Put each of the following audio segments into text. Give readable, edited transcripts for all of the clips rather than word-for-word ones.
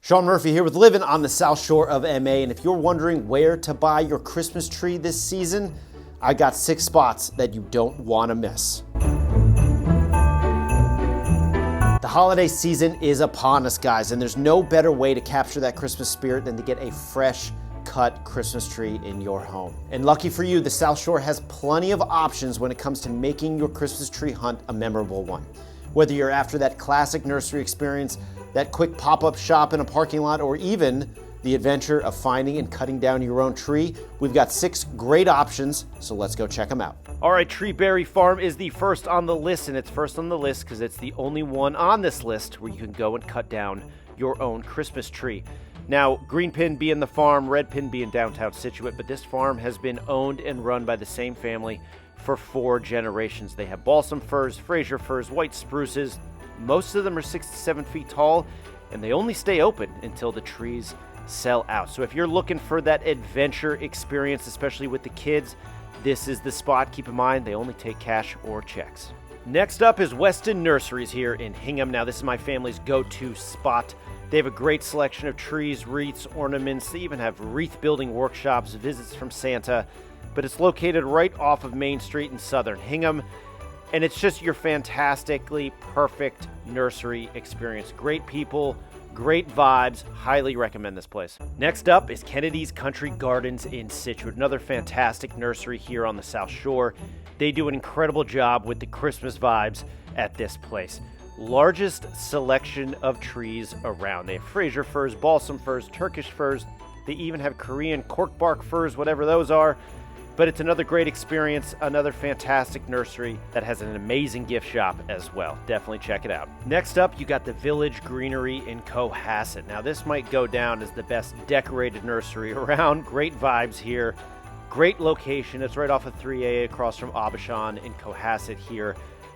Sean Murphy here with Living on the South Shore of MA, and if you're wondering where to buy your Christmas tree this season, I got 6 spots that you don't want to miss. The holiday season is upon us, guys, and there's no better way to capture that Christmas spirit than to get a fresh cut Christmas tree in your home. And lucky for you, the South Shore has plenty of options when it comes to making your Christmas tree hunt a memorable one. Whether you're after that classic nursery experience, that quick pop-up shop in a parking lot, or even the adventure of finding and cutting down your own tree, we've got 6 great options, so let's go check them out. All right, Treeberry Farm is the first on the list, and it's first on the list because it's the only one on this list where you can go and cut down your own Christmas tree. Now, green pin being the farm, red pin being downtown Scituate, but this farm has been owned and run by the same family for 4 generations. They have balsam firs, Fraser firs, white spruces. Most of them are 6 to 7 feet tall, and they only stay open until the trees sell out. So if you're looking for that adventure experience, especially with the kids, this is the spot. Keep in mind, they only take cash or checks. Next up is Weston Nurseries here in Hingham. Now, this is my family's go-to spot. They have a great selection of trees, wreaths, ornaments. They even have wreath building workshops, visits from Santa, but it's located right off of Main Street in southern Hingham. And it's just your fantastically perfect nursery experience. Great people, great vibes. Highly recommend this place. Next up is Kennedy's Country Gardens in Scituate, another fantastic nursery here on the South Shore. They do an incredible job with the Christmas vibes at this place. Largest selection of trees around. They have Fraser firs, balsam firs, Turkish firs. They even have Korean corkbark firs, whatever those are. But it's another great experience, another fantastic nursery that has an amazing gift shop as well. Definitely check it out. Next up, you got the Village Greenery in Cohasset. Now, this might go down as the best decorated nursery around. Great vibes here. Great location. It's right off of 3A across from Abishan in Cohasset here.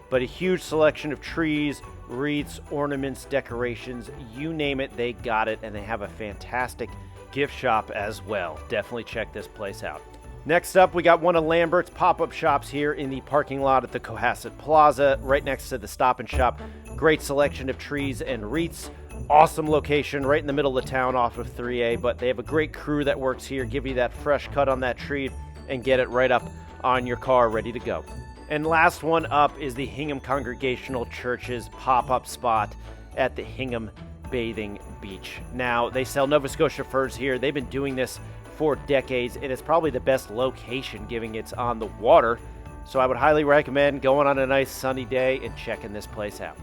But a huge selection of trees, wreaths, ornaments, decorations, you name it, they got it. And they have a fantastic gift shop as well. Definitely check this place out. Next up, we got one of Lambert's pop-up shops here in the parking lot at the Cohasset Plaza, right next to the Stop and Shop. Great selection of trees and wreaths. Awesome location right in the middle of the town off of 3A, but they have a great crew that works here, give you that fresh cut on that tree and get it right up on your car ready to go. And last one up is the Hingham Congregational Church's pop-up spot at the Hingham Bathing Beach. Now, they sell Nova Scotia firs here. They've been doing this for decades, and it's probably the best location given it's on the water. So I would highly recommend going on a nice sunny day and checking this place out.